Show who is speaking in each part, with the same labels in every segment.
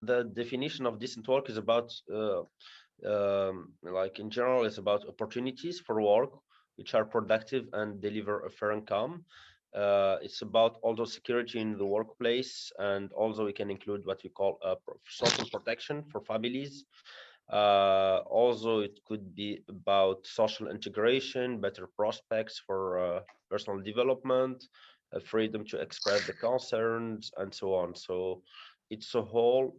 Speaker 1: The definition of decent work is about, like in general, it's about opportunities for work which are productive and deliver a fair income. It's about also security in the workplace, and also we can include what we call social protection for families. Also, it could be about social integration, better prospects for personal development, freedom to express the concerns, and so on. So it's a whole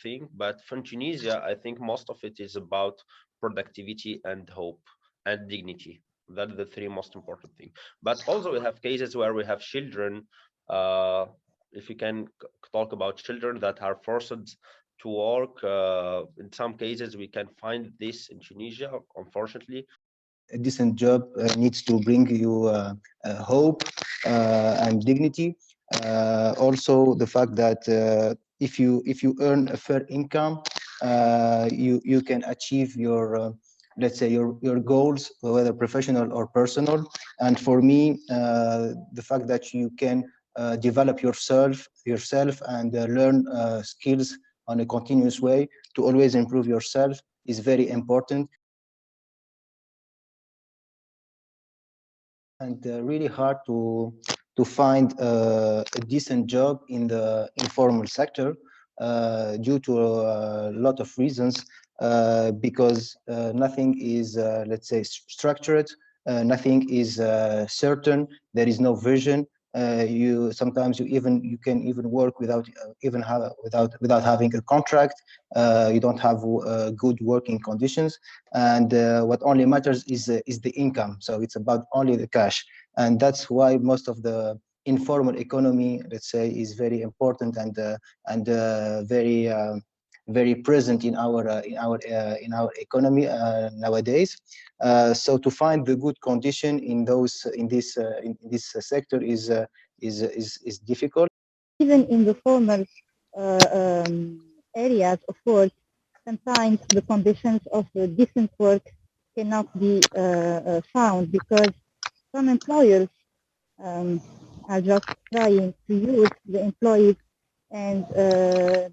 Speaker 1: thing. But for Tunisia, I think most of it is about productivity and hope and dignity. That's the three most important things. But also, we have cases where we have children. If we can talk about children that are forced to work. In some cases, we can find this in Tunisia, unfortunately.
Speaker 2: A decent job needs to bring you hope and dignity. Also, the fact that if you earn a fair income, you can achieve your let's say your goals, whether professional or personal. And for me, the fact that you can develop yourself and learn skills on a continuous way to always improve yourself is very important. And really hard to find a decent job in the informal sector due to a lot of reasons, because nothing is let's say structured, nothing is certain, there is no vision. You sometimes you can even work without without having a contract. You don't have good working conditions, and what only matters is the income. So it's about only the cash, and that's why most of the informal economy, let's say, is very important and very present in our economy nowadays. So to find the good condition in this sector is difficult.
Speaker 3: Even in the formal areas of work, sometimes the conditions of decent work cannot be found, because some employers are just trying to use the employees, and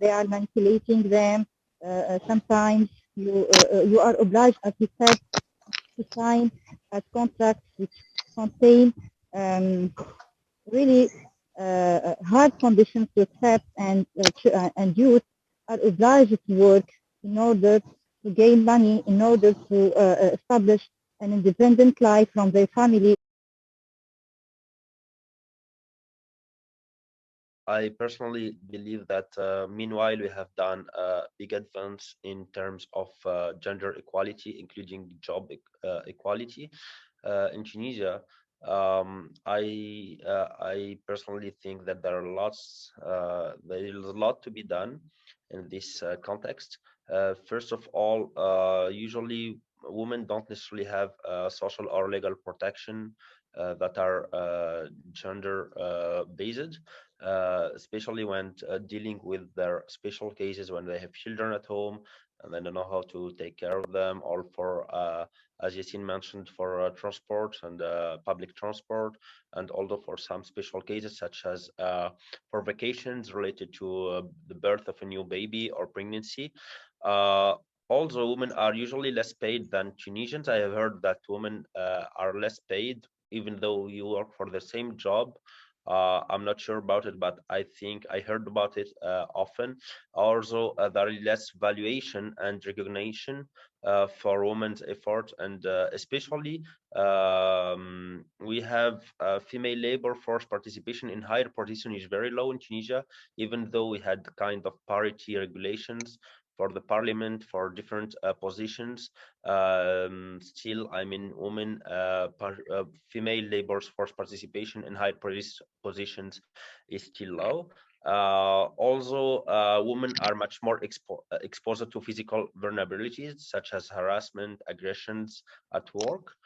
Speaker 3: they are manipulating them. Sometimes you are obliged, as you said, to sign contracts which contain really hard conditions to accept, and youth are obliged to work in order to gain money, in order to establish an independent life from their family.
Speaker 1: I personally believe that meanwhile we have done big advance in terms of gender equality, including job equality in Tunisia. I personally think that there is a lot to be done in this context. First of all, usually women don't necessarily have social or legal protection that are gender based, especially when dealing with their special cases when they have children at home and they don't know how to take care of them, or for, as Yassine mentioned, for transport and public transport, and also for some special cases such as for vacations related to the birth of a new baby or pregnancy. Also, women are usually less paid than Tunisians. I have heard that women are less paid even though you work for the same job. I'm not sure about it, but I think I heard about it often. Also, there is less valuation and recognition for women's effort, and especially we have female labor force participation in higher position is very low in Tunisia, even though we had kind of parity regulations for the parliament for different positions. Still, I mean, women, female labor force participation in high positions is still low. Also, women are much more exposed to physical vulnerabilities such as harassment, aggressions at work.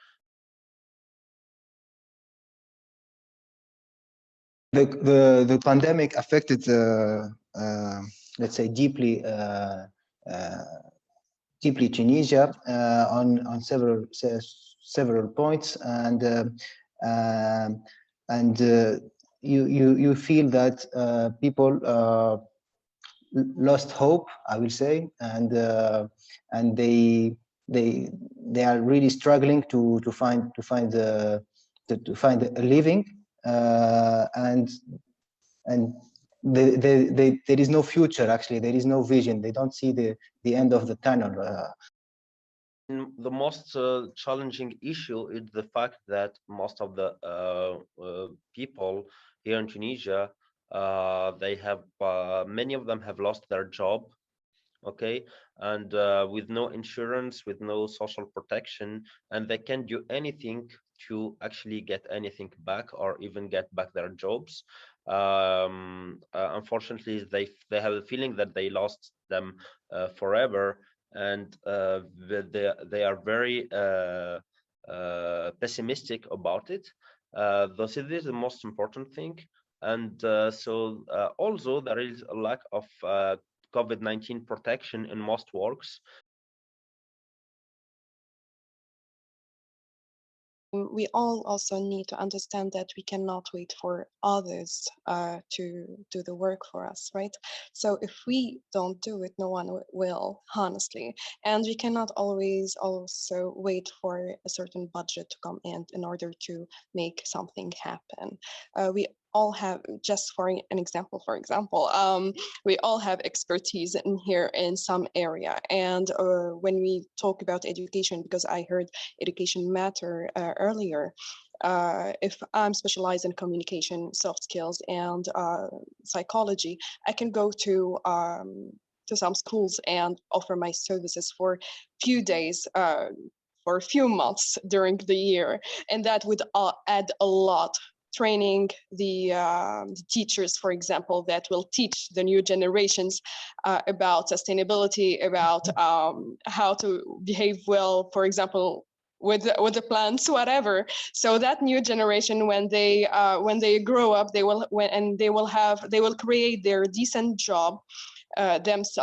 Speaker 2: The pandemic affected, let's say, deeply Tunisia on several points, and you feel that people lost hope, I will say, and they are really struggling to find a living, and there is no future. Actually, there is no vision. They don't see the end of the tunnel.
Speaker 1: The most challenging issue is the fact that most of the people here in Tunisia, they have many of them have lost their job, okay, and with no insurance, with no social protection, and they can't do anything to actually get anything back or even get back their jobs. Unfortunately, they have a feeling that they lost them forever, and they are very pessimistic about it. Thus, it is the most important thing. And so also there is a lack of COVID-19 protection in most works.
Speaker 4: We all also need to understand that we cannot wait for others to do the work for us, right? So if we don't do it, no one will, honestly. And we cannot always also wait for a certain budget to come in order to make something happen. We all have, just for an example, we all have expertise in here in some area. And when we talk about education, because I heard education matter earlier, if I'm specialized in communication, soft skills, and psychology, I can go to some schools and offer my services for few days, for a few months during the year, and that would add a lot. Training the teachers, for example, that will teach the new generations about sustainability, about how to behave well, for example, with the plants, whatever. So that new generation, when they grow up, they will create their decent job themselves.